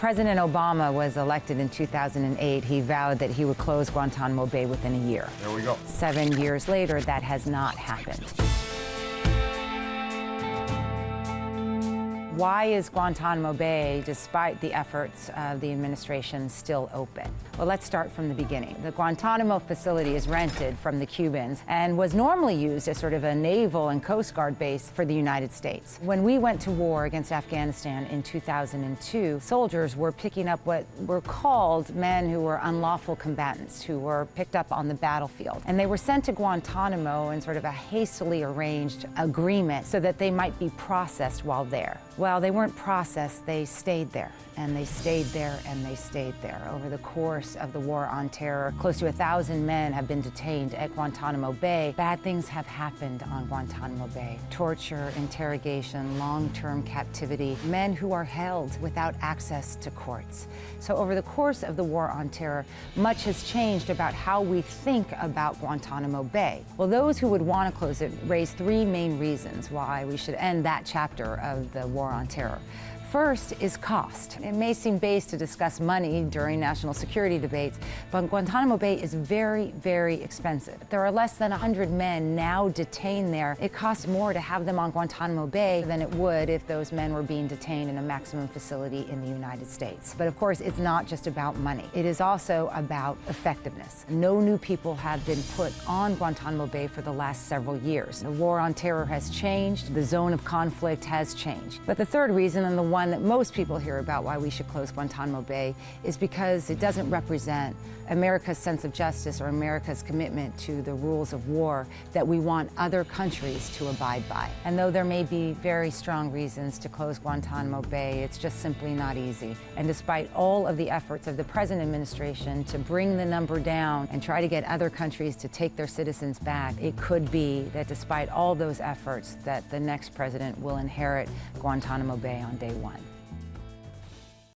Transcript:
President Obama was elected in 2008, he vowed that he would close Guantanamo Bay within a year. There we go. 7 years later, that has not happened. Why is Guantanamo Bay, despite the efforts of the administration, still open? Well, let's start from the beginning. The Guantanamo facility is rented from the Cubans and was normally used as sort of a naval and Coast Guard base for the United States. When we went to war against Afghanistan in 2002, soldiers were picking up what were called men who were unlawful combatants, who were picked up on the battlefield. And they were sent to Guantanamo in sort of a hastily arranged agreement so that they might be processed while there. Well, they weren't processed, they stayed there, and they stayed there, and they stayed there. Over the course of the War on Terror, close to 1,000 men have been detained at Guantanamo Bay. Bad things have happened on Guantanamo Bay. Torture, interrogation, long-term captivity, men who are held without access to courts. So over the course of the War on Terror, much has changed about how we think about Guantanamo Bay. Well, those who would want to close it raise three main reasons why we should end that chapter of the War on Terror. First is cost. It may seem base to discuss money during national security debates, but Guantanamo Bay is very, very expensive. There are less than 100 men now detained there. It costs more to have them on Guantanamo Bay than it would if those men were being detained in a maximum facility in the United States. But of course, it's not just about money. It is also about effectiveness. No new people have been put on Guantanamo Bay for the last several years. The War on Terror has changed. The zone of conflict has changed. But the third reason, and the one that most people hear about why we should close Guantanamo Bay, is because it doesn't represent America's sense of justice or America's commitment to the rules of war that we want other countries to abide by. And though there may be very strong reasons to close Guantanamo Bay, it's just simply not easy. And despite all of the efforts of the present administration to bring the number down and try to get other countries to take their citizens back, it could be that despite all those efforts that the next president will inherit Guantanamo Bay on day one.